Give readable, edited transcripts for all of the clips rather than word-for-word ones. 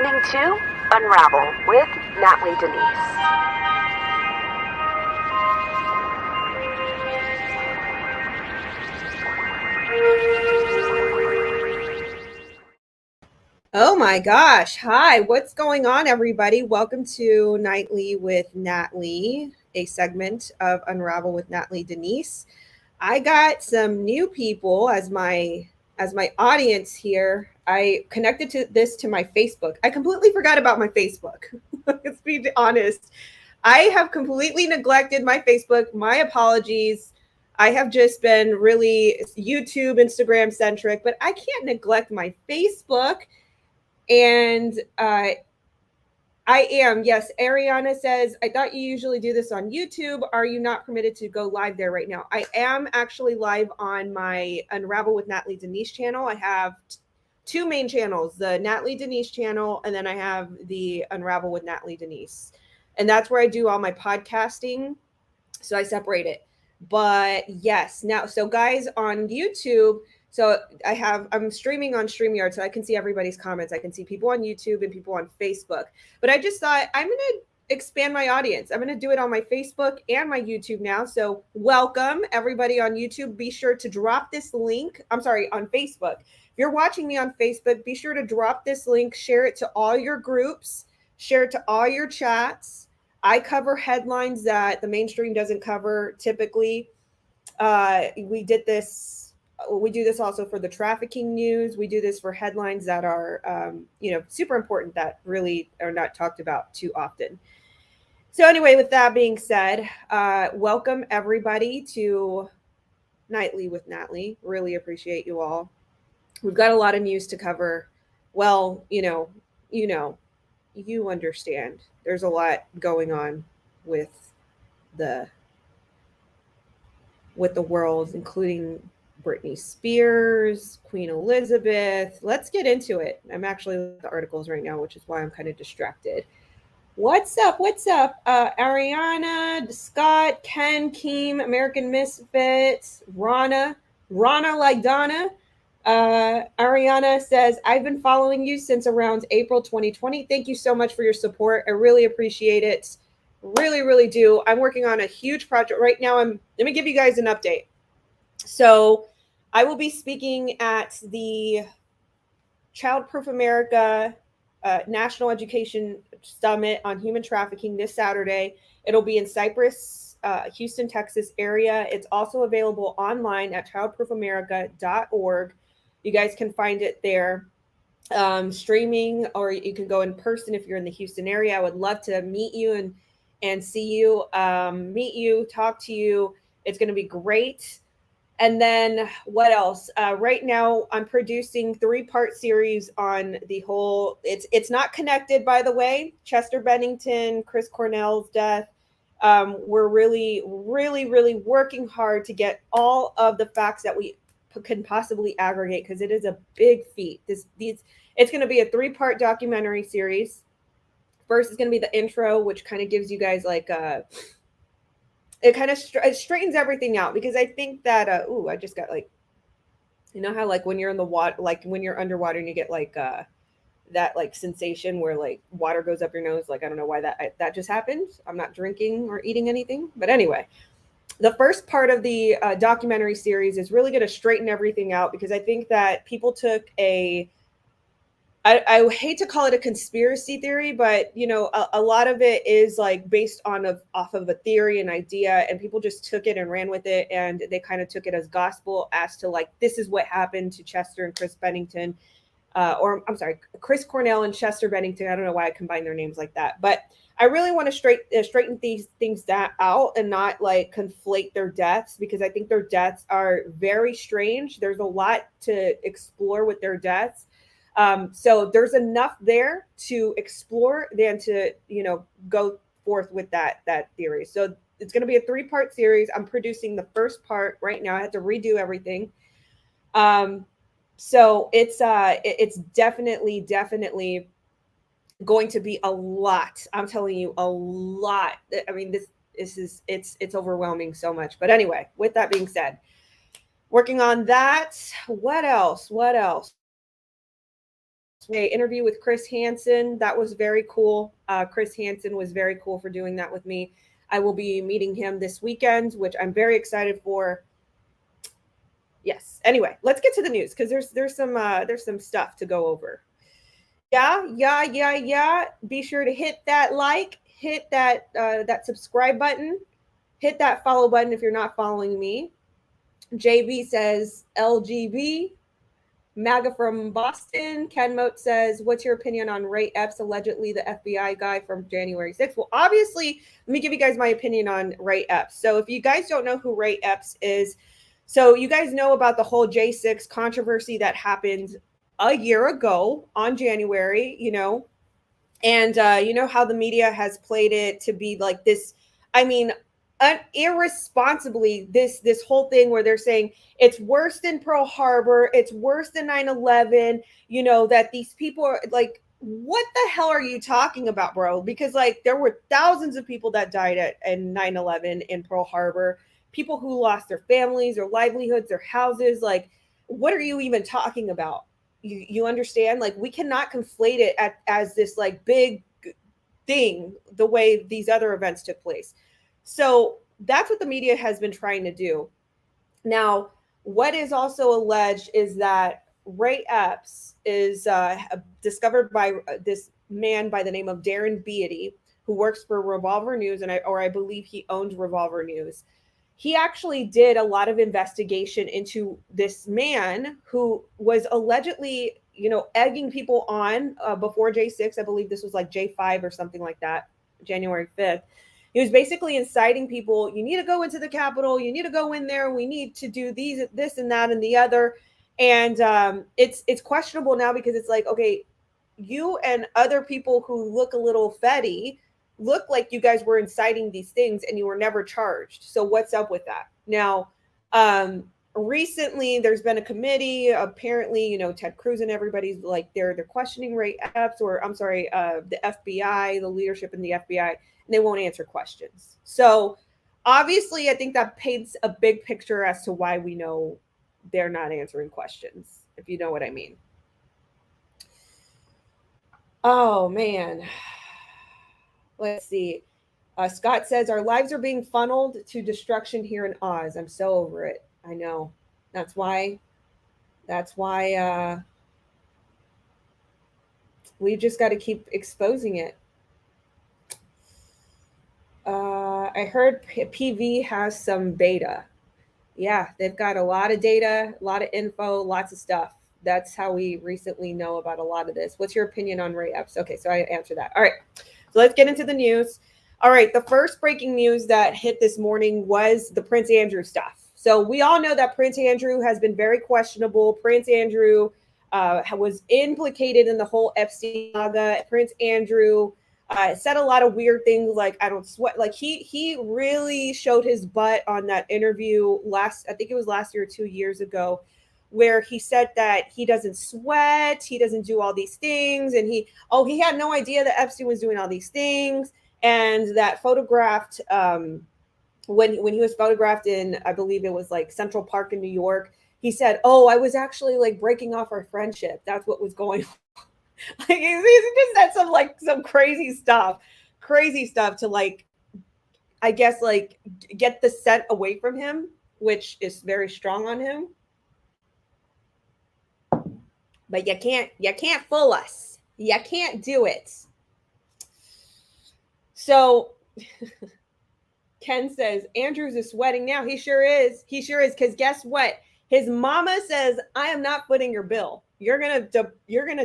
listening to Unravel with Natly Denise. Oh my gosh. Hi, what's going on, everybody? Welcome to Nightly with Natly, a segment of Unravel with Natly Denise. I got some new people as my audience here. I connected to my Facebook. I completely forgot about my Facebook. Let's be honest. I have completely neglected my Facebook. My apologies. I have just been really YouTube, Instagram centric, but I can't neglect my Facebook. And I am. Yes, Ariana says, I thought you usually do this on YouTube. Are you not permitted to go live there right now? I am actually live on my Unravel with Natly Denise channel. I have two main channels, the Natly Denise channel, and then I have the Unravel with Natly Denise. And that's where I do all my podcasting. So I separate it. But yes, now, so guys on YouTube, so I'm streaming on StreamYard, so I can see everybody's comments. I can see people on YouTube and people on Facebook. But I just thought I'm going to expand my audience. I'm going to do it on my Facebook and my YouTube now. So welcome everybody on YouTube. Be sure to drop this link. I'm sorry, on Facebook. If you're watching me on Facebook, be sure to drop this link, share it to all your groups, share it to all your chats. I cover headlines that the mainstream doesn't cover typically. We do this also for the trafficking news. We do this for headlines that are, super important that really are not talked about too often. So anyway, with that being said, welcome everybody to Nightly with Natly. Really appreciate you all. We've got a lot of news to cover. Well, you understand. There's a lot going on with the world, including Britney Spears, Queen Elizabeth. Let's get into it. I'm actually looking at the articles right now, which is why I'm kind of distracted. What's up? Ariana, Scott, Ken, Keem, American Misfits, Rana like Donna. Ariana says, I've been following you since around April 2020. Thank you so much for your support. I really appreciate it. Really, really do. I'm working on a huge project right now. Let me give you guys an update. So I will be speaking at the Childproof America National Education Summit on Human Trafficking this Saturday. It'll be in Cypress, Houston, Texas area. It's also available online at childproofamerica.org. You guys can find it there, streaming, or you can go in person if you're in the Houston area. I would love to meet you and see you, meet you, talk to you. It's going to be great. And then what else? Right now, I'm producing 3-part series on the whole. It's not connected, by the way. Chester Bennington, Chris Cornell's death. We're really, really, really working hard to get all of the facts that we can possibly aggregate, because it is a big feat. It's going to be a 3-part documentary series. First is going to be the intro, which kind of gives you guys like it kind of straightens everything out, because I think that I just got like, you know how like when you're in the water, like when you're underwater and you get like that like sensation where like water goes up your nose. Like I don't know why that just happened. I'm not drinking or eating anything, but anyway. The first part of the documentary series is really going to straighten everything out, because I think that people took I hate to call it a conspiracy theory, but a lot of it is like based off of a theory, an idea, and people just took it and ran with it, and they kind of took it as gospel as to like, this is what happened to Chester and Chris Bennington, Chris Cornell and Chester Bennington. I don't know why I combined their names like that, but I really want to straighten these things out and not like conflate their deaths, because I think their deaths are very strange. There's a lot to explore with their deaths. So there's enough there to explore than to, go forth with that theory. So it's going to be a 3-part series. I'm producing the first part right now. I had to redo everything. So it's definitely going to be a lot. I'm telling you, a lot. I mean, it's overwhelming so much. But anyway, with that being said, working on that. What else? interview with Chris Hansen. That was very cool. Chris Hansen was very cool for doing that with me. I will be meeting him this weekend, which I'm very excited for. Yes. Anyway, let's get to the news because there's some stuff to go over. Yeah. Be sure to hit that like, hit that that subscribe button, hit that follow button if you're not following me. JB says LGB. MAGA from Boston. Ken Moat says, what's your opinion on Ray Epps, allegedly the FBI guy from January 6th? Well, obviously, let me give you guys my opinion on Ray Epps. So if you guys don't know who Ray Epps is, so you guys know about the whole J6 controversy that happened a year ago on January, you know, and you know how the media has played it to be like this, I mean, irresponsibly, this whole thing where they're saying it's worse than Pearl Harbor, it's worse than 9/11, you know, that these people are like, what the hell are you talking about, bro? Because like there were thousands of people that died in 9/11 in Pearl Harbor, people who lost their families, their livelihoods, their houses. Like, what are you even talking about? You understand? Like, we cannot conflate it as this like big thing the way these other events took place. So that's what the media has been trying to do. Now, what is also alleged is that Ray Epps is discovered by this man by the name of Darren Beatty, who works for Revolver News, and I believe he owns Revolver News. He actually did a lot of investigation into this man who was allegedly, you know, egging people on before J6. I believe this was like J5 or something like that, January 5th. He was basically inciting people, you need to go into the Capitol, you need to go in there, we need to do this and that and the other. And it's questionable now because it's like, okay, you and other people who look a little fetty look like you guys were inciting these things and you were never charged. So what's up with that? Now, recently there's been a committee, apparently, you know, Ted Cruz and everybody's like, they're questioning Ray Epps, or I'm sorry, the FBI, the leadership in the FBI, and they won't answer questions. So obviously, I think that paints a big picture as to why we know they're not answering questions, if you know what I mean. Oh, man. Let's see. Scott says, our lives are being funneled to destruction here in Oz. I'm so over it. I know. That's why we've just got to keep exposing it. I heard PV has some beta. Yeah, they've got a lot of data, a lot of info, lots of stuff. That's how we recently know about a lot of this. What's your opinion on Ray Epps? Okay, so I answered that. All right, so let's get into the news. All right, the first breaking news that hit this morning was the Prince Andrew stuff. So we all know that Prince Andrew has been very questionable. Prince Andrew was implicated in the whole Epstein saga. Prince Andrew said a lot of weird things like, I don't sweat. Like he really showed his butt on that interview I think it was last year or 2 years ago, where he said that he doesn't sweat, he doesn't do all these things. And he had no idea that Epstein was doing all these things. And that photographed, when he was photographed in, I believe it was like Central Park in New York, he said, oh, I was actually like breaking off our friendship. That's what was going on. Like he just said some crazy stuff to like, I guess like get the scent away from him, which is very strong on him. But you can't fool us. You can't do it. So Ken says Andrews is sweating now. He sure is. Because guess what? His mama says, I am not footing your bill. You're gonna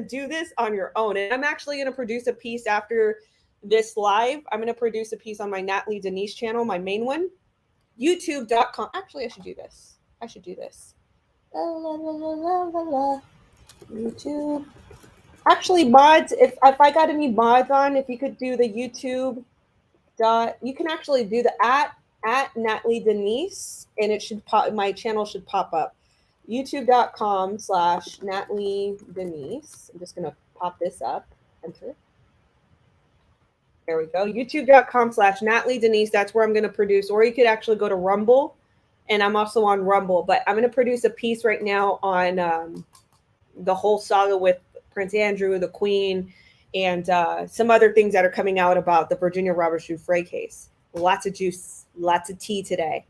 do this on your own. And I'm actually gonna produce a piece after this live. I'm gonna produce a piece on my Natly Denise channel, my main one, YouTube.com. Actually, I should do this. YouTube. Actually, mods, if I got any mods on, if you could do the YouTube you can actually do the at Natly Denise, and it should pop. My channel should pop up. YouTube.com/Natly Denise. I'm just gonna pop this up. Enter. There we go. YouTube.com/Natly Denise. That's where I'm gonna produce. Or you could actually go to Rumble, and I'm also on Rumble. But I'm gonna produce a piece right now on the whole saga with Prince Andrew, the Queen, and some other things that are coming out about the Virginia Robert Giuffre case. Lots of juice, lots of tea today.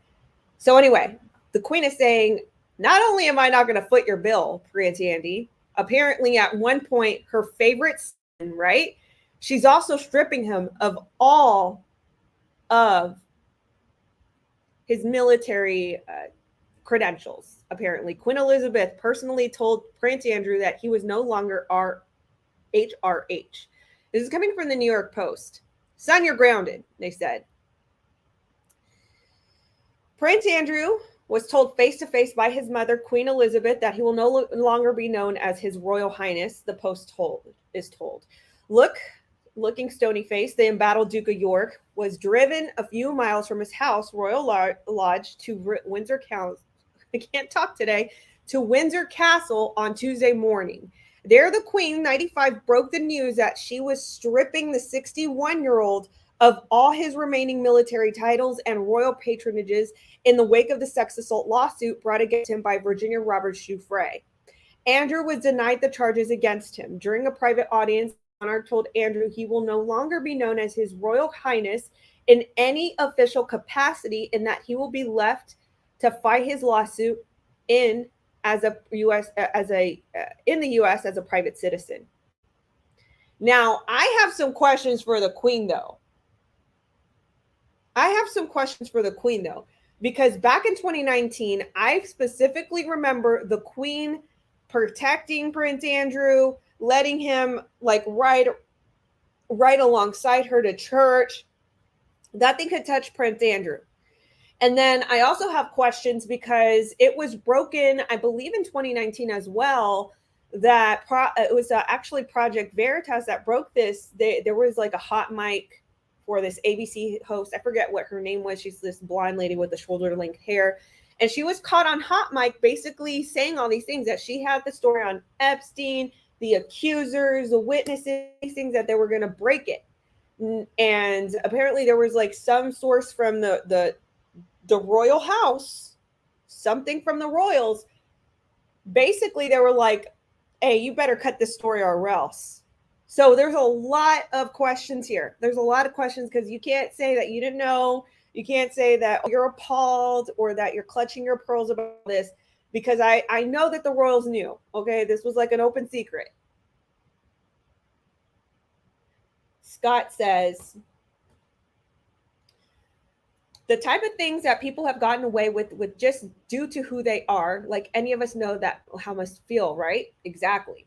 So anyway, the Queen is saying, not only am I not going to foot your bill, Prince Andy, apparently at one point, her favorite son, right? She's also stripping him of all of his military credentials. Apparently, Queen Elizabeth personally told Prince Andrew that he was no longer HRH. This is coming from the New York Post. Son, you're grounded, they said. Prince Andrew was told face-to-face by his mother, Queen Elizabeth, that he will no longer be known as His Royal Highness, the Post is told. Looking stony-faced, the embattled Duke of York was driven a few miles from his house, Royal Lodge, to Windsor Castle. I can't talk today. To Windsor Castle on Tuesday morning. There, the Queen, 95, broke the news that she was stripping the 61-year-old of all his remaining military titles and royal patronages in the wake of the sex assault lawsuit brought against him by Virginia Robert Giuffre. Andrew was denied the charges against him. During a private audience, the monarch told Andrew he will no longer be known as His Royal Highness in any official capacity, and that he will be left to fight his lawsuit in the U.S. as a private citizen. Now, I have some questions for the Queen, though. Because back in 2019, I specifically remember the Queen protecting Prince Andrew, letting him like ride alongside her to church. Nothing could touch Prince Andrew. And then I also have questions because it was broken, I believe in 2019 as well, that it was actually Project Veritas that broke this. There was like a hot mic for this ABC host. I forget what her name was. She's this blonde lady with the shoulder-length hair. And she was caught on hot mic basically saying all these things, that she had the story on Epstein, the accusers, the witnesses, these things, that they were going to break it. And apparently there was like some source from the royal house, something from the royals. Basically, they were like, hey, you better cut this story or else. So there's a lot of questions here. There's a lot of questions because you can't say that you didn't know. You can't say that you're appalled or that you're clutching your pearls about this, because I know that the royals knew. Okay, this was like an open secret. Scott says, the type of things that people have gotten away with just due to who they are, like any of us know that how must feel, right? Exactly.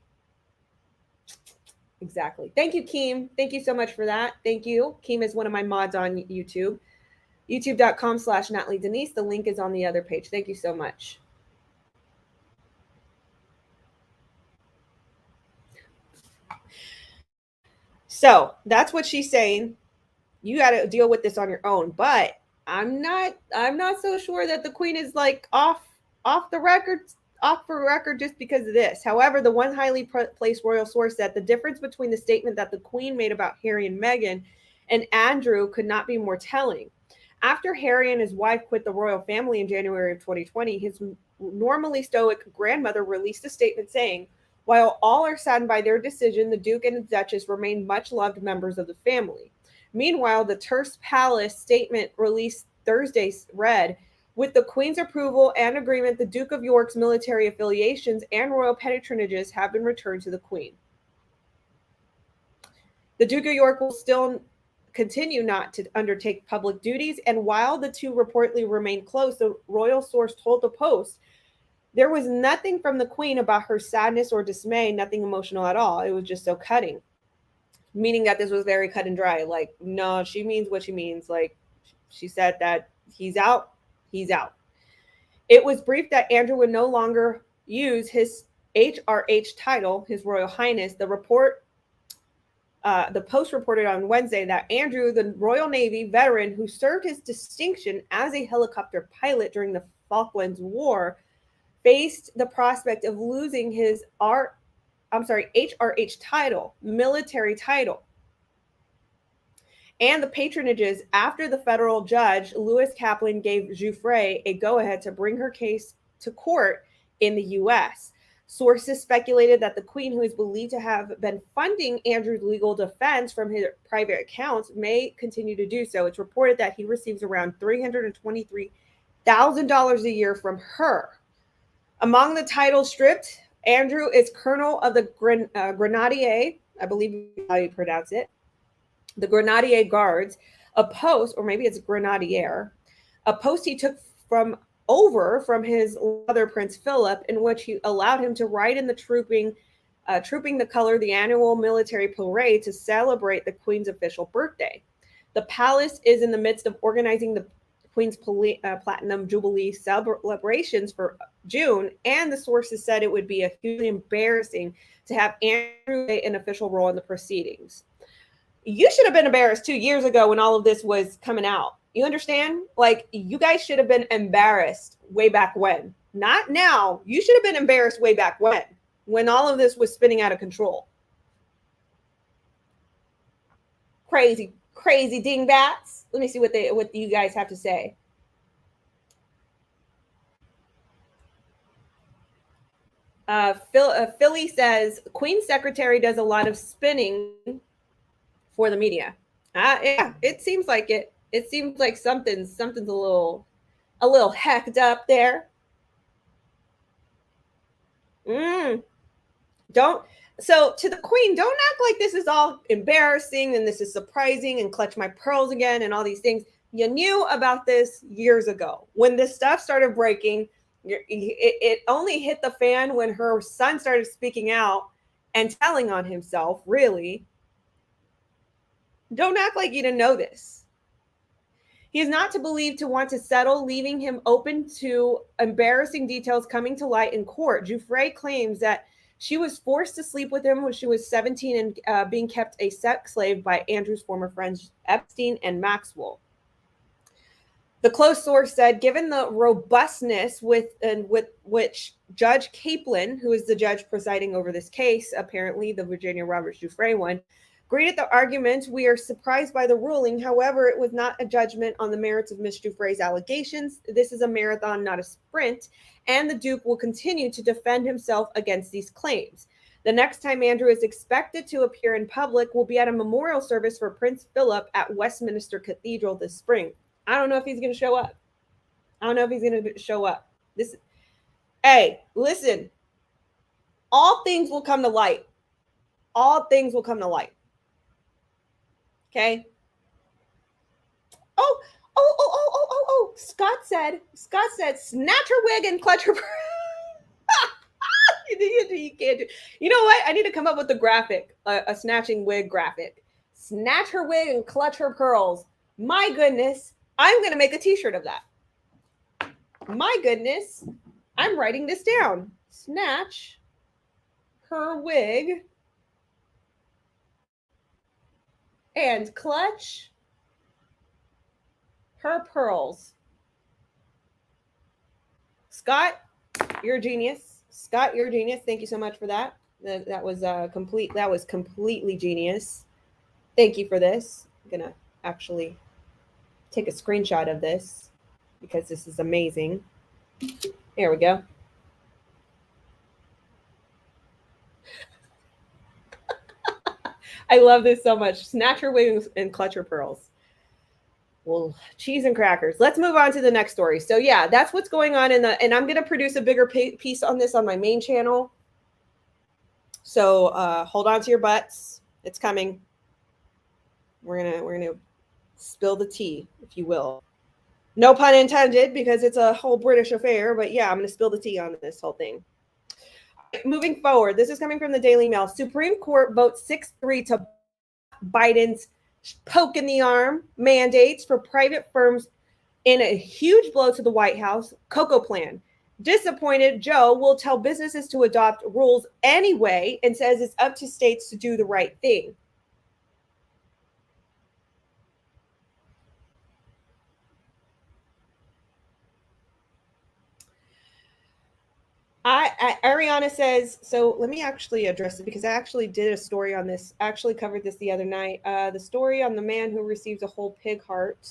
Thank you, Keem. Thank you so much for that. Thank you. Keem is one of my mods on YouTube. YouTube.com/Natly Denise. The link is on the other page. Thank you so much. So that's what she's saying. You got to deal with this on your own. But I'm not so sure that the Queen is like off for record just because of this. However, the one highly placed royal source said the difference between the statement that the Queen made about Harry and Meghan and Andrew could not be more telling. After Harry and his wife quit the royal family in January of 2020, his normally stoic grandmother released a statement saying, while all are saddened by their decision, the Duke and the Duchess remain much loved members of the family. Meanwhile, the Terce Palace statement released Thursday read, with the Queen's approval and agreement, the Duke of York's military affiliations and royal patronages have been returned to the Queen. The Duke of York will still continue not to undertake public duties, and while the two reportedly remain close, the royal source told the Post, there was nothing from the Queen about her sadness or dismay, nothing emotional at all. It was just so cutting. Meaning that this was very cut and dry. Like, no, she means what she means. Like, she said that he's out. It was briefed that Andrew would no longer use his HRH title, His Royal Highness. The Post reported on Wednesday that Andrew, the Royal Navy veteran who served his distinction as a helicopter pilot during the Falklands War, faced the prospect of losing his HRH title, military title, and the patronages after the federal judge, Lewis Kaplan, gave Giuffre a go-ahead to bring her case to court in the U.S. Sources speculated that the Queen, who is believed to have been funding Andrew's legal defense from his private accounts, may continue to do so. It's reported that he receives around $323,000 a year from her. Among the titles stripped, Andrew is Colonel of the Grenadier, I believe how you pronounce it, the Grenadier Guards, a post, or maybe it's Grenadier, a post he took from his brother Prince Philip, in which he allowed him to ride in the trooping the color, the annual military parade to celebrate the Queen's official birthday. The palace is in the midst of organizing the Queen's Platinum Jubilee celebrations for June, and the sources said it would be hugely embarrassing to have Andrew play an official role in the proceedings. You should have been embarrassed 2 years ago when all of this was coming out. You understand? Like, you guys should have been embarrassed way back when. Not now. You should have been embarrassed way back when all of this was spinning out of control. Crazy dingbats. Let me see what you guys have to say. Philly says, Queen's secretary does a lot of spinning for the media. Yeah, it seems like it. It seems like something's a little hecked up there. So to the Queen, don't act like this is all embarrassing and this is surprising and clutch my pearls again and all these things. You knew about this years ago. When this stuff started breaking, it only hit the fan when her son started speaking out and telling on himself, really. Don't act like you didn't know this. He is not to believe to want to settle, leaving him open to embarrassing details coming to light in court. Giuffre claims that she was forced to sleep with him when she was 17 and being kept a sex slave by Andrew's former friends Epstein and Maxwell. The close source said, given the robustness with which Judge Kaplan, who is the judge presiding over this case, apparently the Virginia Roberts Giuffre one, greeted the argument, we are surprised by the ruling. However, it was not a judgment on the merits of Ms. Giuffre's allegations. This is a marathon, not a sprint, and the Duke will continue to defend himself against these claims. The next time Andrew is expected to appear in public will be at a memorial service for Prince Philip at Westminster Cathedral this spring. I don't know if he's going to show up. Hey, listen. All things will come to light. Okay. Oh. Scott said, snatch her wig and clutch her. You can't do. You know what? I need to come up with a graphic, a snatching wig graphic. Snatch her wig and clutch her pearls. My goodness, I'm going to make a t-shirt of that. My goodness, I'm writing this down. Snatch her wig and clutch her pearls. Scott, you're a genius. Thank you so much for that. That was completely genius. Thank you for this. I'm gonna actually take a screenshot of this because this is amazing. There we go. I love this so much. Snatch her wings and clutch her pearls. Well, cheese and crackers. Let's move on to the next story. So yeah, that's what's going on and I'm going to produce a bigger piece on this on my main channel. So hold on to your butts. It's coming. We're gonna spill the tea, if you will. No pun intended, because it's a whole British affair. But yeah, I'm going to spill the tea on this whole thing. Moving forward, this is coming from the Daily Mail. Supreme Court votes 6-3 to Biden's poke in the arm mandates for private firms in a huge blow to the White House cocoa plan. Disappointed, Joe will tell businesses to adopt rules anyway and says it's up to states to do the right thing. Ariana says, so let me actually address it because I actually did a story on this. I actually covered this the other night. The story on the man who receives a whole pig heart.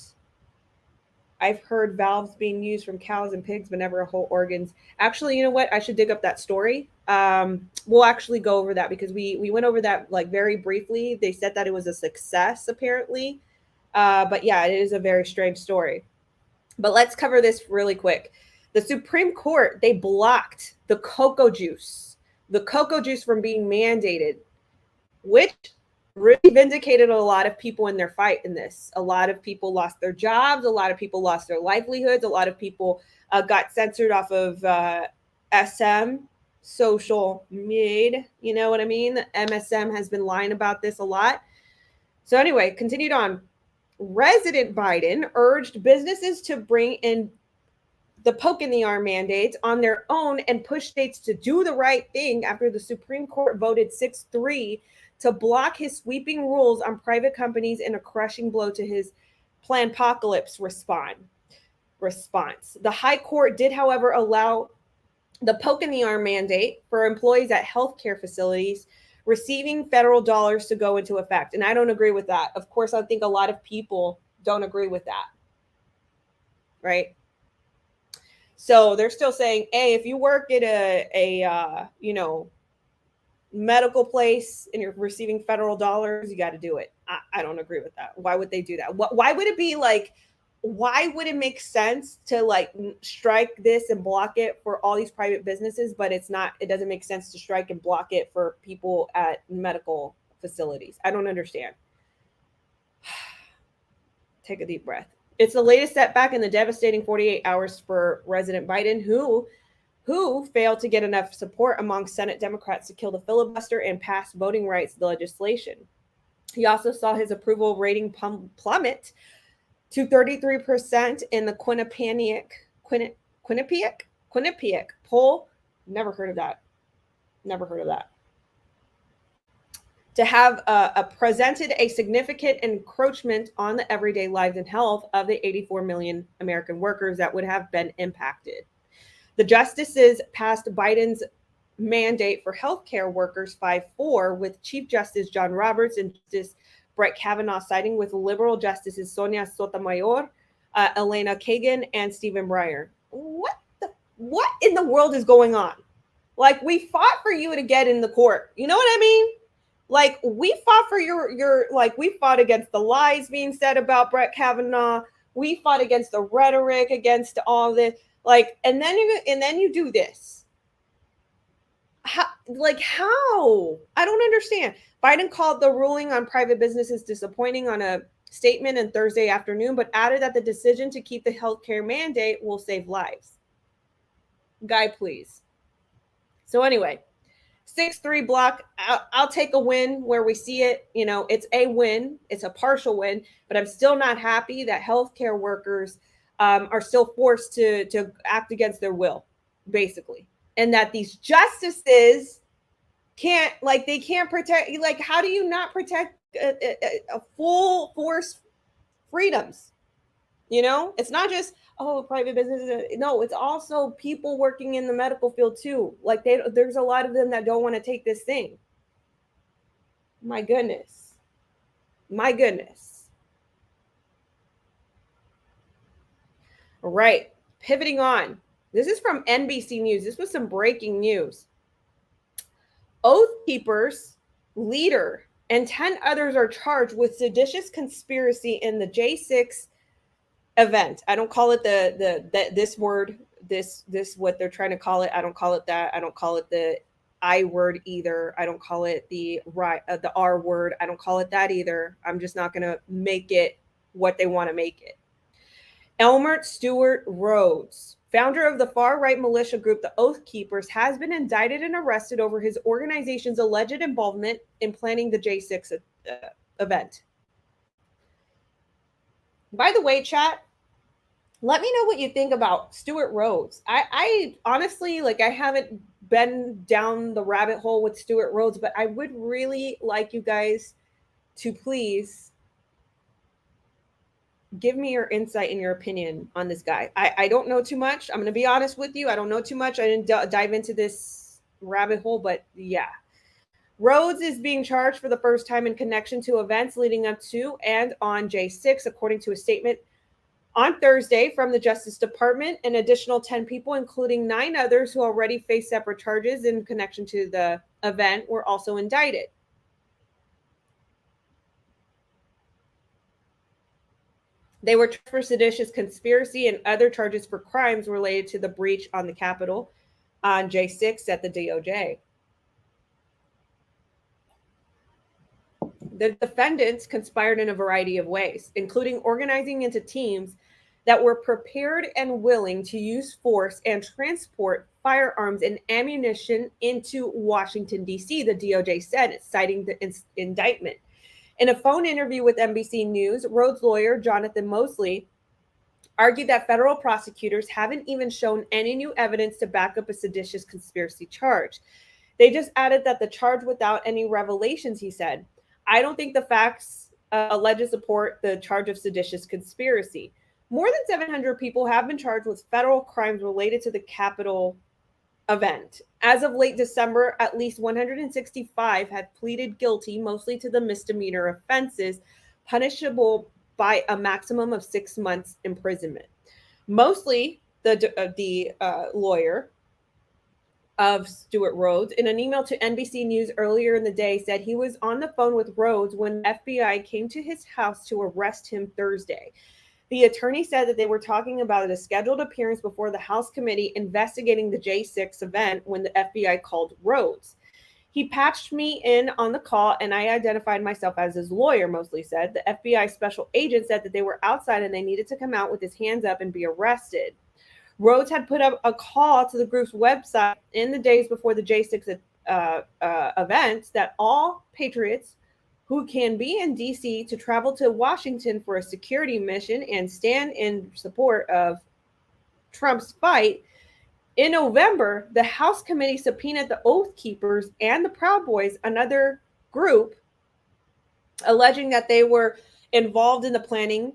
I've heard valves being used from cows and pigs, but never whole organs. Actually, you know what? I should dig up that story. We'll actually go over that because we went over that like very briefly. They said that it was a success apparently. But yeah, it is a very strange story. But let's cover this really quick. The Supreme Court, they blocked the cocoa juice from being mandated, which really vindicated a lot of people in their fight in this. A lot of people lost their jobs. A lot of people lost their livelihoods. A lot of people got censored off of SM, social media. You know what I mean? MSM has been lying about this a lot. So anyway, continued on. President Biden urged businesses to bring in the poke in the arm mandates on their own and push states to do the right thing after the Supreme Court voted 6-3 to block his sweeping rules on private companies in a crushing blow to his planned apocalypse response. The High Court did, however, allow the poke in the arm mandate for employees at healthcare facilities receiving federal dollars to go into effect. And I don't agree with that. Of course, I think a lot of people don't agree with that. Right? So they're still saying, hey, if you work at a medical place and you're receiving federal dollars, you got to do it. I don't agree with that. Why would they do that? Why would it be like, why would it make sense to like strike this and block it for all these private businesses, but it doesn't make sense to strike and block it for people at medical facilities? I don't understand. Take a deep breath. It's the latest setback in the devastating 48 hours for President Biden, who failed to get enough support among Senate Democrats to kill the filibuster and pass voting rights legislation. He also saw his approval rating plummet to 33% in the Quinnipiac poll. Never heard of that. To have presented a significant encroachment on the everyday lives and health of the 84 million American workers that would have been impacted. The justices passed Biden's mandate for healthcare workers 5-4, with Chief Justice John Roberts and Justice Brett Kavanaugh siding with liberal justices Sonia Sotomayor, Elena Kagan, and Stephen Breyer. What in the world is going on? Like, we fought for you to get in the court. You know what I mean? Like, we fought for we fought against the lies being said about Brett Kavanaugh. We fought against the rhetoric, against all this. Like, and then you do this. How? I don't understand. Biden called the ruling on private businesses disappointing on a statement on Thursday afternoon, but added that the decision to keep the healthcare mandate will save lives. Guy, please. So anyway, 6-3 block. I'll take a win where we see it. You know, it's a win. It's a partial win, but I'm still not happy that healthcare workers are still forced to act against their will, basically. And that these justices can't protect, like, how do you not protect a full force freedoms? You know, it's not just, private businesses. No, it's also people working in the medical field too. Like, there's a lot of them that don't want to take this thing. My goodness. All right, pivoting on. This is from NBC News. This was some breaking news. Oath Keepers leader and 10 others are charged with seditious conspiracy in the J6 event. I don't call it this word, this what they're trying to call it. I don't call it that. I don't call it the I word either. I don't call it the R word. I don't call it that either. I'm just not going to make it what they want to make it. Elmer Stewart Rhodes, founder of the far-right militia group, the Oath Keepers, has been indicted and arrested over his organization's alleged involvement in planning the J6 event. By the way, chat, let me know what you think about Stewart Rhodes. I honestly, I haven't been down the rabbit hole with Stewart Rhodes, but I would really like you guys to please give me your insight and your opinion on this guy. I don't know too much. I'm going to be honest with you. I don't know too much. I didn't dive into this rabbit hole, but yeah. Rhodes is being charged for the first time in connection to events leading up to and on J6, according to a statement On Thursday, from the Justice Department, an additional 10 people, including 9 others who already face separate charges in connection to the event, were also indicted. They were charged for seditious conspiracy and other charges for crimes related to the breach on the Capitol on J6 at the DOJ. The defendants conspired in a variety of ways, including organizing into teams that were prepared and willing to use force and transport firearms and ammunition into Washington, D.C., the DOJ said, citing the indictment. In a phone interview with NBC News, Rhodes' lawyer, Jonathan Mosley, argued that federal prosecutors haven't even shown any new evidence to back up a seditious conspiracy charge. They just added that the charge without any revelations, he said. I don't think the facts alleged support the charge of seditious conspiracy. More than 700 people have been charged with federal crimes related to the Capitol event. As of late December, at least 165 had pleaded guilty, mostly to the misdemeanor offenses, punishable by a maximum of 6 months imprisonment. Mostly the lawyer of Stewart Rhodes, in an email to NBC News earlier in the day, said he was on the phone with Rhodes when the FBI came to his house to arrest him Thursday. The attorney said that they were talking about a scheduled appearance before the House committee investigating the J6 event when the FBI called Rhodes. He patched me in on the call and I identified myself as his lawyer, Mosley said. The FBI special agent said that they were outside and they needed to come out with his hands up and be arrested. Rhodes had put up a call to the group's website in the days before the J6 event that all patriots who can be in D.C. to travel to Washington for a security mission and stand in support of Trump's fight. In November, the House committee subpoenaed the Oath Keepers and the Proud Boys, another group, alleging that they were involved in the planning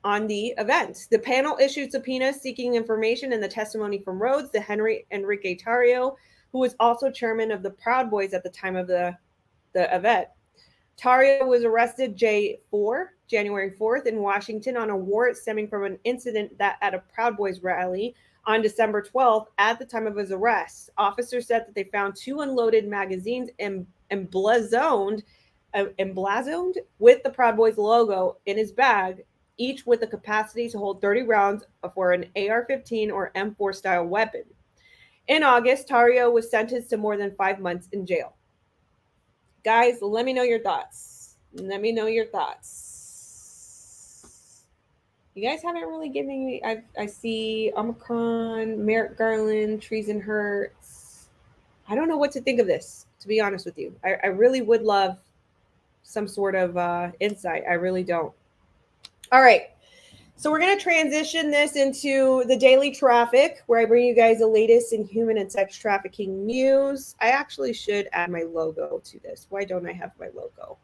on the event. The panel issued subpoenas seeking information and the testimony from Rhodes, the 𝘱𝘰𝘳𝘪𝘳𝘀, who was also chairman of the Proud Boys at the time of the event. Tarrio was arrested January 4th in Washington on a warrant stemming from an incident that at a Proud Boys rally on December 12th. At the time of his arrest, officers said that they found 2 unloaded magazines emblazoned with the Proud Boys logo in his bag, each with the capacity to hold 30 rounds for an AR-15 or M4 style weapon. In August, Tarrio was sentenced to more than 5 months in jail. Guys, let me know your thoughts. Let me know your thoughts. You guys haven't really given me, I see Omicron, Merrick Garland, Treason Hurts. I don't know what to think of this, to be honest with you. I really would love some sort of insight. I really don't. All right. So we're going to transition this into the Daily TrafficK, where I bring you guys the latest in human and sex trafficking news. I actually should add my logo to this. Why don't I have my logo?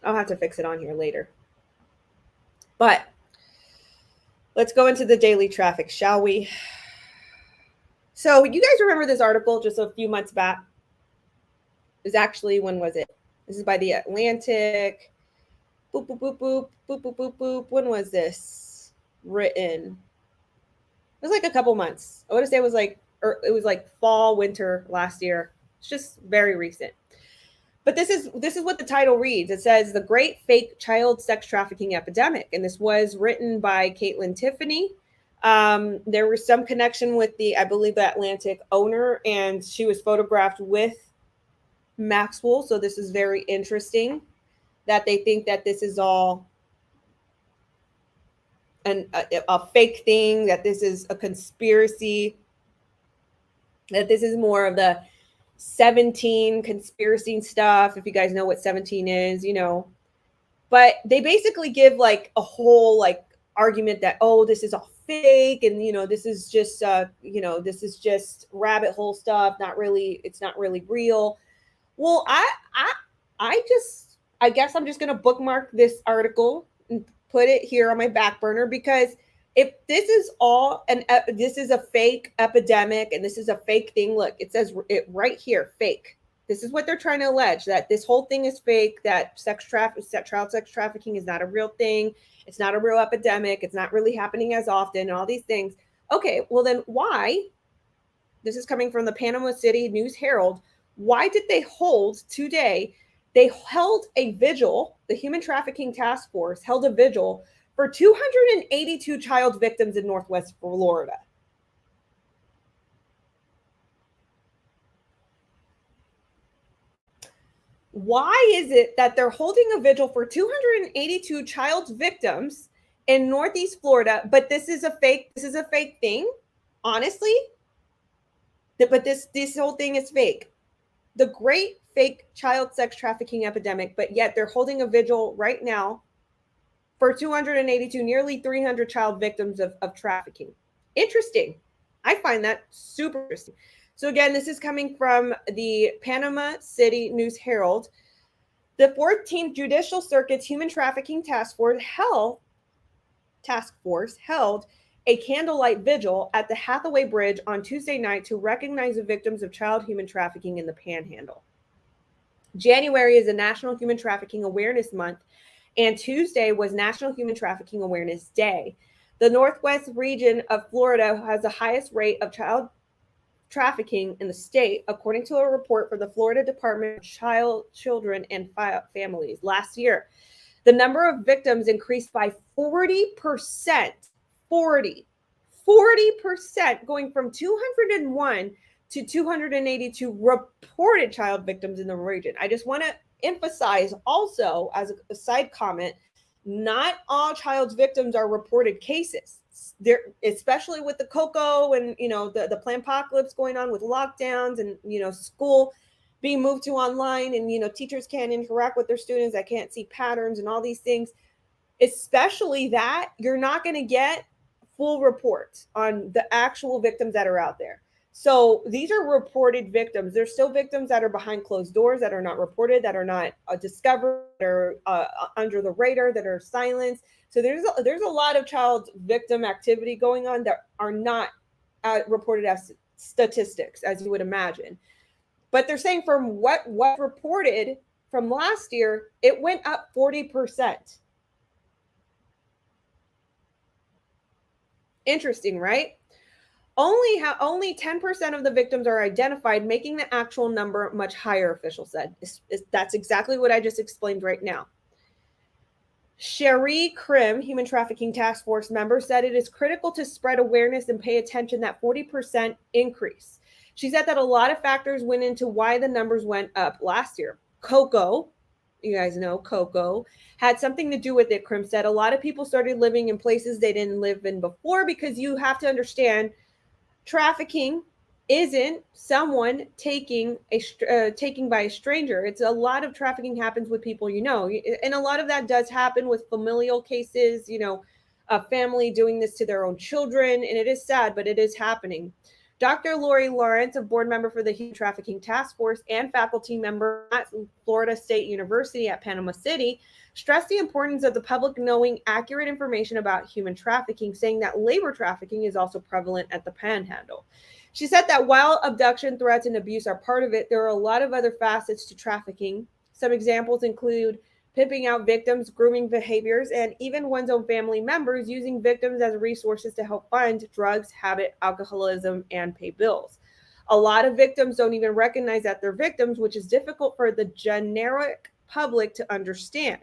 I'll have to fix it on here later. But let's go into the Daily TrafficK, shall we? So you guys remember this article just a few months back? It was actually, when was it? This is by The Atlantic. Boop, boop, boop, boop, boop, boop, boop, boop. When was this written? It was like a couple months. I want to say it was like fall, winter last year. It's just very recent. But this is what the title reads. It says, "The Great Fake Child Sex Trafficking Epidemic." And this was written by Caitlin Tiffany. There was some connection with I believe, the Atlantic owner, and she was photographed with Maxwell. So this is very interesting that they think that this is all a fake thing, that this is a conspiracy, that this is more of the 17 conspiracy stuff. If you guys know what 17 is, you know. But they basically give like a whole like argument that, oh, this is all fake, and you know, this is just this is just rabbit hole stuff, it's not really real. Well, I guess I'm just going to bookmark this article and put it here on my back burner, because if this is all this is a fake epidemic and this is a fake thing, look, it says it right here, fake. This is what they're trying to allege, that this whole thing is fake, that child sex trafficking is not a real thing. It's not a real epidemic. It's not really happening as often, all these things. Okay, well then why, this is coming from the Panama City News Herald, why did they hold today, they held a vigil, the Human Trafficking Task Force held a vigil for 282 child victims in Northwest Florida. Why is it that they're holding a vigil for 282 child victims in Northeast Florida, but this is a fake thing? Honestly, but this whole thing is fake. The great fake child sex trafficking epidemic, but yet they're holding a vigil right now for 282, nearly 300 child victims of trafficking. Interesting. I find that super interesting. So again, this is coming from the Panama City News Herald. The 14th Judicial Circuit's Human Trafficking Task Force held a candlelight vigil at the Hathaway Bridge on Tuesday night to recognize the victims of child human trafficking in the Panhandle. January is a National Human Trafficking Awareness Month, and Tuesday was National Human Trafficking Awareness Day. The Northwest region of Florida has the highest rate of child trafficking in the state, according to a report for the Florida Department of Children and Families. Last year, the number of victims increased by 40%. 40%, going from 201 to 282 reported child victims in the region. I just want to emphasize also, as a side comment, not all child victims are reported cases. There, especially with the cocoa and the plan apocalypse going on with lockdowns and school being moved to online, and teachers can't interact with their students, that can't see patterns and all these things. Especially that, you're not going to get full reports on the actual victims that are out there. So these are reported victims. There's still victims that are behind closed doors, that are not reported, that are not discovered, that are under the radar, that are silenced. So there's a lot of child victim activity going on that are not reported as statistics, as you would imagine. But they're saying from what reported from last year, it went up 40%. Interesting, right? Only 10% of the victims are identified, making the actual number much higher, officials said. That's exactly what I just explained right now. Sherry Krim, Human Trafficking Task Force member, said it is critical to spread awareness and pay attention that 40% increase. She said that a lot of factors went into why the numbers went up last year. Cocoa, you guys know cocoa, had something to do with it. Krim said a lot of people started living in places they didn't live in before, because you have to understand, trafficking isn't someone taking by a stranger. It's a lot of trafficking happens with people, and a lot of that does happen with familial cases, a family doing this to their own children, and it is sad, but it is happening. Dr. Lori Lawrence, a board member for the Human Trafficking Task Force and faculty member at Florida State University at Panama City, stressed the importance of the public knowing accurate information about human trafficking, saying that labor trafficking is also prevalent at the Panhandle. She said that while abduction, threats, and abuse are part of it, there are a lot of other facets to trafficking. Some examples include pimping out victims, grooming behaviors, and even one's own family members using victims as resources to help fund drugs, habit, alcoholism, and pay bills. A lot of victims don't even recognize that they're victims, which is difficult for the generic public to understand.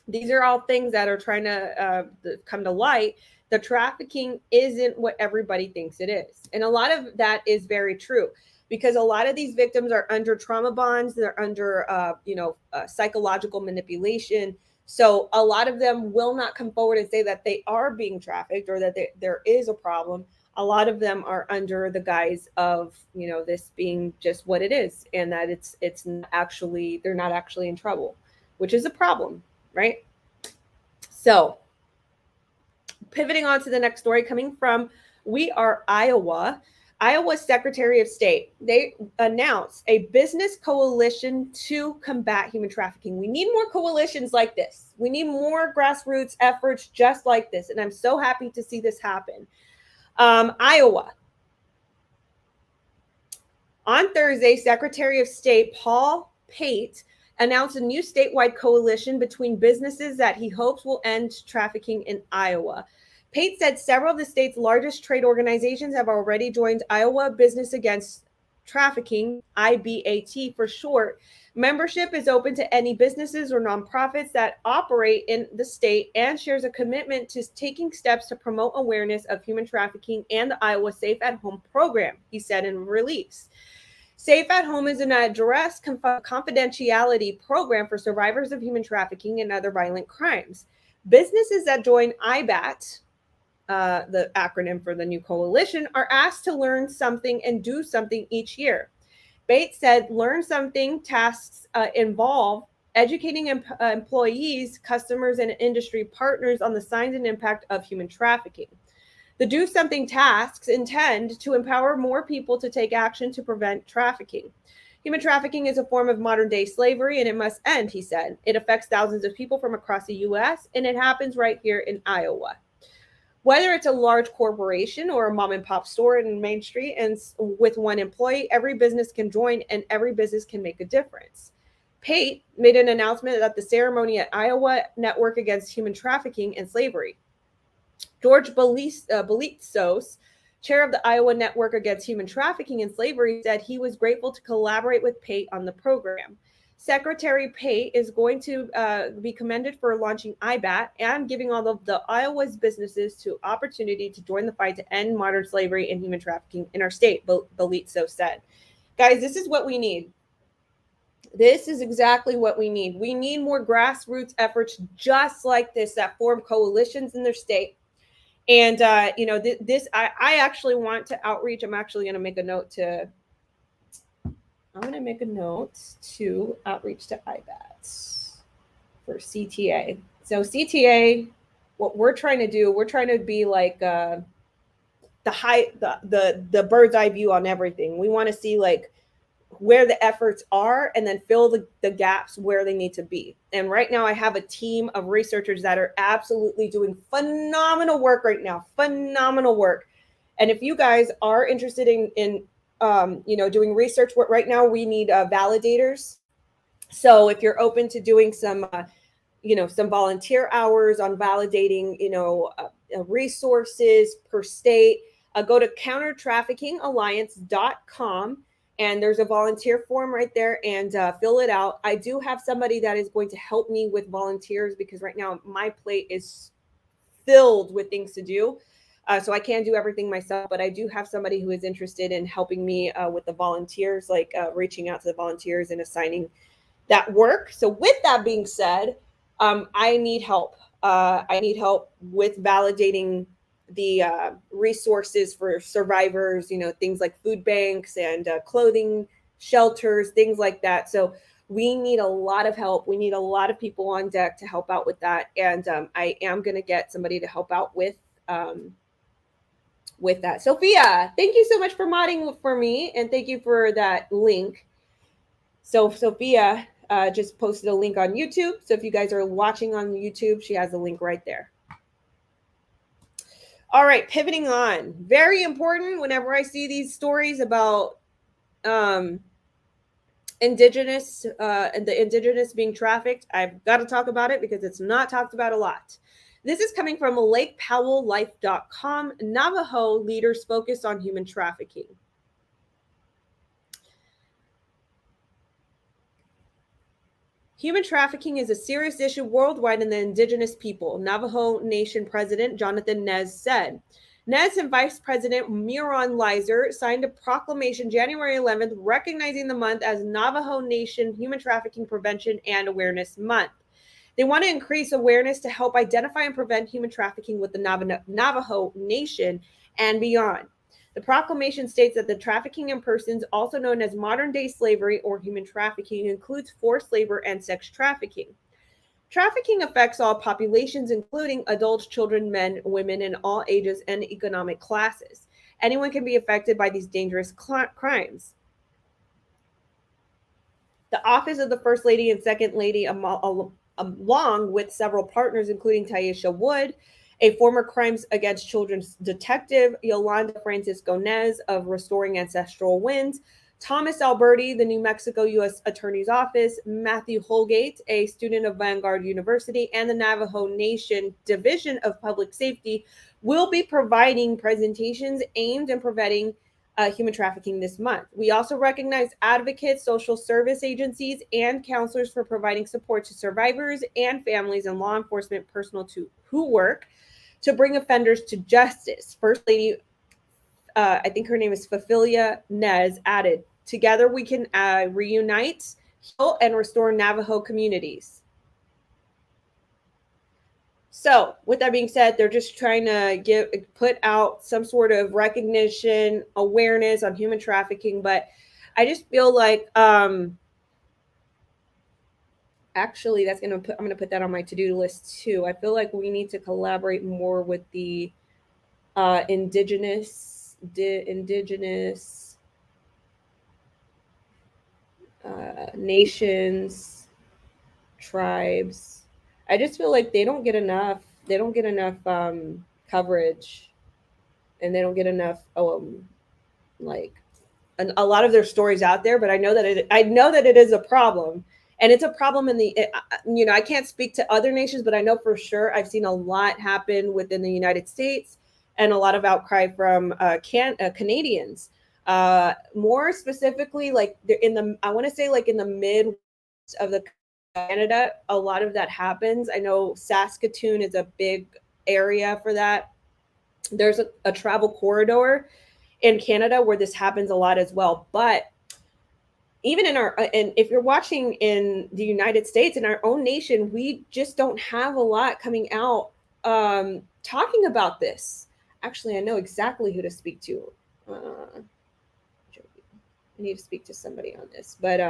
These are all things that are trying to come to light. The trafficking isn't what everybody thinks it is. And a lot of that is very true, because a lot of these victims are under trauma bonds. They're under, psychological manipulation. So a lot of them will not come forward and say that they are being trafficked or that there is a problem. A lot of them are under the guise of, this being just what it is, and that it's not actually, they're not actually in trouble, which is a problem, right? So pivoting on to the next story, coming from We Are Iowa. Iowa's Secretary of State, they announced a business coalition to combat human trafficking. We need more coalitions like this. We need more grassroots efforts just like this. And I'm so happy to see this happen. Iowa. On Thursday, Secretary of State Paul Pate announced a new statewide coalition between businesses that he hopes will end trafficking in Iowa. Pate said several of the state's largest trade organizations have already joined Iowa Business Against Trafficking, IBAT for short. Membership is open to any businesses or nonprofits that operate in the state and shares a commitment to taking steps to promote awareness of human trafficking and the Iowa Safe at Home program, he said in a release. Safe at Home is an address confidentiality program for survivors of human trafficking and other violent crimes. Businesses that join IBAT, the acronym for the new coalition, are asked to learn something and do something each year. Bates said learn something tasks involve educating employees, customers, and industry partners on the signs and impact of human trafficking. The do something tasks intend to empower more people to take action to prevent trafficking. Human trafficking is a form of modern day slavery and it must end, he said. It affects thousands of people from across the U.S. and it happens right here in Iowa. Whether it's a large corporation or a mom and pop store in Main Street and with one employee, every business can join and every business can make a difference. Pate made an announcement at the ceremony at Iowa Network Against Human Trafficking and Slavery. 𝘸𝘪𝘏𝘀𝘍𝘀, chair of the Iowa Network Against Human Trafficking and Slavery, said he was grateful to collaborate with Pate on the program. Secretary Pate is going to be commended for launching IBAT and giving all of the Iowa's businesses to opportunity to join the fight to end modern slavery and human trafficking in our state, 𝘱𝘏𝘬𝘀 said. Guys, this is what we need. This is exactly what we need. We need more grassroots efforts just like this that form coalitions in their state. And, I actually want to outreach. I'm actually going to make a note to outreach to IBAT for CTA. So CTA, what we're trying to do, we're trying to be like the bird's eye view on everything. We want to see like where the efforts are and then fill the gaps where they need to be. And right now I have a team of researchers that are absolutely doing phenomenal work right now, phenomenal work. And if you guys are interested in doing research work right now, we need validators. So if you're open to doing some volunteer hours on validating, resources per state, go to countertraffickingalliance.com. And there's a volunteer form right there and fill it out. I do have somebody that is going to help me with volunteers because right now my plate is filled with things to do. So I can't do everything myself, but I do have somebody who is interested in helping me with the volunteers, like reaching out to the volunteers and assigning that work. So with that being said, I need help. I need help with validating the resources for survivors, things like food banks and clothing shelters, things like that. So we need a lot of help. We need a lot of people on deck to help out with that. And I am going to get somebody to help out with that. Sophia, thank you so much for modding for me. And thank you for that link. So Sophia just posted a link on YouTube. So if you guys are watching on YouTube, she has the link right there. All right, pivoting on. Very important whenever I see these stories about indigenous and the indigenous being trafficked, I've got to talk about it because it's not talked about a lot. This is coming from LakePowellLife.com. Navajo leaders focus on human trafficking. Human trafficking is a serious issue worldwide in the indigenous people, Navajo Nation President Jonathan Nez said. Nez and Vice President Miron Lizer signed a proclamation January 11th recognizing the month as Navajo Nation Human Trafficking Prevention and Awareness Month. They want to increase awareness to help identify and prevent human trafficking with the Navajo Nation and beyond. The proclamation states that the trafficking in persons, also known as modern-day slavery or human trafficking, includes forced labor and sex trafficking. Trafficking affects all populations, including adults, children, men, women, in all ages and economic classes. Anyone can be affected by these dangerous crimes. The Office of the First Lady and Second Lady, along with several partners, including Taisha Wood, a former Crimes Against Children detective, Yolanda Francisco Nez of Restoring Ancestral Winds, Thomas Alberti, the New Mexico U.S. Attorney's Office, Matthew Holgate, a student of Vanguard University, and the Navajo Nation Division of Public Safety will be providing presentations aimed at preventing human trafficking this month. We also recognize advocates, social service agencies, and counselors for providing support to survivors and families and law enforcement personnel who work to bring offenders to justice. First Lady, I think her name is 𝘱𝘬𝘮𝘬, added, together we can reunite, heal, and restore Navajo communities. So with that being said, they're just trying to put out some sort of recognition, awareness on human trafficking. But I just feel like, actually, I'm going to put that on my to-do list too. I feel like we need to collaborate more with the indigenous nations, tribes. I just feel like they don't get enough coverage, and they don't get enough like a lot of their stories out there. But I know that it is a problem, and it's a problem in the I can't speak to other nations, but I know for sure I've seen a lot happen within the United States, and a lot of outcry from Canadians, more specifically like in the mid of the Canada. A lot of that happens. I know Saskatoon is a big area for that. There's a travel corridor in Canada where this happens a lot as well. But even and if you're watching in the United States, in our own nation, we just don't have a lot coming out talking about this. Actually, I know exactly who to speak to. I need to speak to somebody on this, but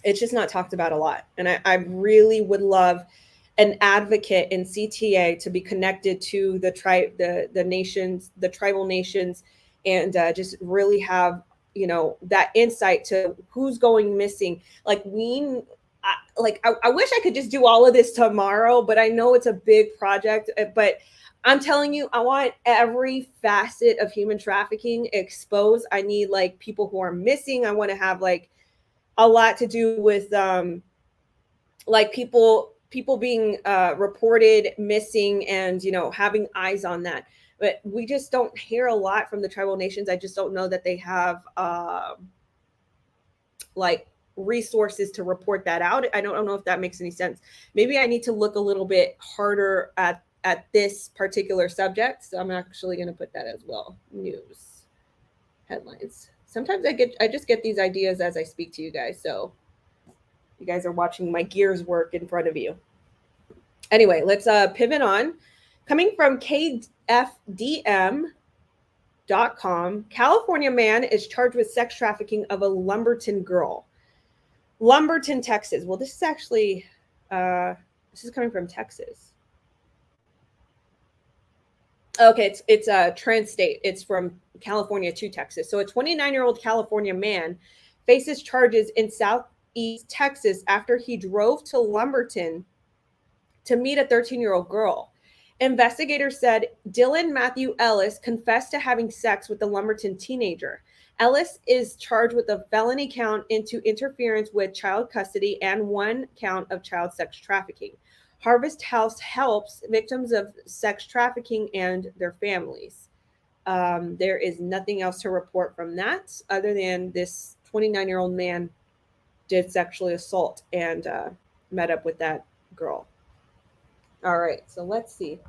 it's just not talked about a lot. And I really would love an advocate in CTA to be connected to the tribal nations, and just really have, that insight to who's going missing. I wish I could just do all of this tomorrow, but I know it's a big project. But I'm telling you, I want every facet of human trafficking exposed. I need people who are missing. I want to have a lot to do with people being reported missing, and having eyes on that. But we just don't hear a lot from the tribal nations. I just don't know that they have resources to report that out. I don't know if that makes any sense. Maybe I need to look a little bit harder at this particular subject. So I'm actually going to put that as well. News headlines. Sometimes I just get these ideas as I speak to you guys. So you guys are watching my gears work in front of you. Anyway, let's pivot on. Coming from KFDM.com, California man is charged with sex trafficking of a Lumberton girl. Lumberton, Texas. Well, this is actually, this is coming from Texas. Okay, it's trans-state. It's from California to Texas. So a 29-year-old California man faces charges in Southeast Texas after he drove to Lumberton to meet a 13-year-old girl. Investigators said Dylan Matthew Ellis confessed to having sex with the Lumberton teenager. Ellis is charged with a felony count into interference with child custody and 1 count of child sex trafficking. Harvest House helps victims of sex trafficking and their families. There is nothing else to report from that other than this 29-year-old man did sexually assault and met up with that girl. All right, so let's see.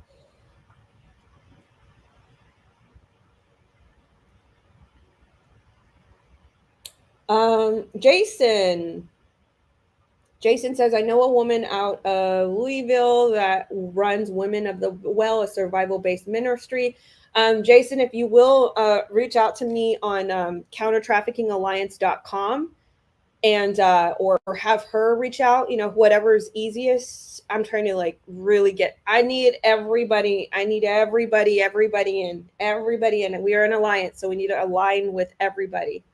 Jason says, I know a woman out of Louisville that runs Women of the Well, a survival-based ministry. Jason, if you will reach out to me on countertraffickingalliance.com and or have her reach out, whatever's easiest. I'm trying to really I need everybody in. We are an alliance, so we need to align with everybody.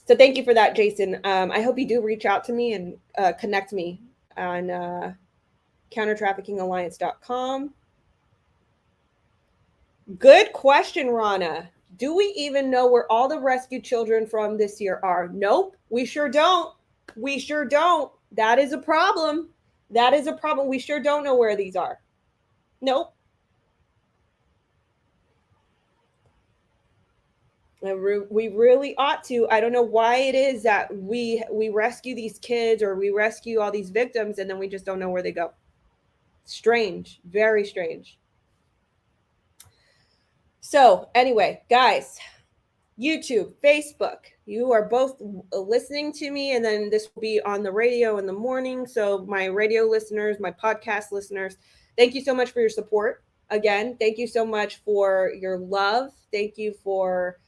So thank you for that, Jason. I hope you do reach out to me and connect me on countertraffickingalliance.com. Good question, Rana. Do we even know where all the rescued children from this year are? Nope, we sure don't. We sure don't. That is a problem. That is a problem. We sure don't know where these are. Nope. We really ought to. I don't know why it is that we rescue these kids or we rescue all these victims and then we just don't know where they go. Strange, very strange. So anyway, guys, YouTube, Facebook, you are both listening to me, and then this will be on the radio in the morning. So my radio listeners, my podcast listeners, thank you so much for your support. Again, thank you so much for your love. Thank you for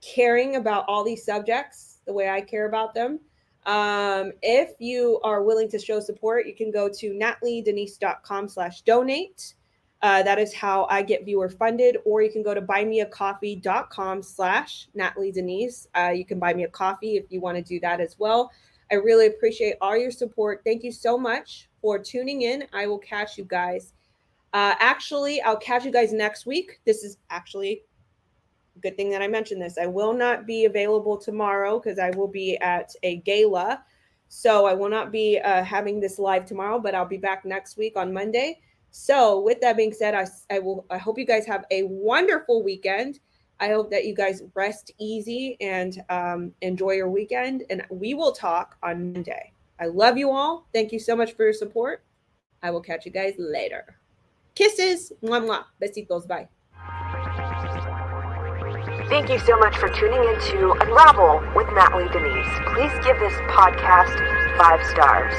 caring about all these subjects the way I care about them. If you are willing to show support, you can go to natlydenise.com/donate. That is how I get viewer funded, or you can go to buymeacoffee.com/NatlyDenise. You can buy me a coffee if you want to do that as well. I really appreciate all your support. Thank you so much for tuning in. I will catch you guys. Actually, I'll catch you guys next week. This is actually a good thing that I mentioned this. I will not be available tomorrow because I will be at a gala. So I will not be having this live tomorrow, but I'll be back next week on Monday. So with that being said, I hope you guys have a wonderful weekend. I hope that you guys rest easy and enjoy your weekend. And we will talk on Monday. I love you all. Thank you so much for your support. I will catch you guys later. Kisses. Mwah, mwah. Besitos. Bye. Thank you so much for tuning in to Unravel with Natly Denise. Please give this podcast 5 stars.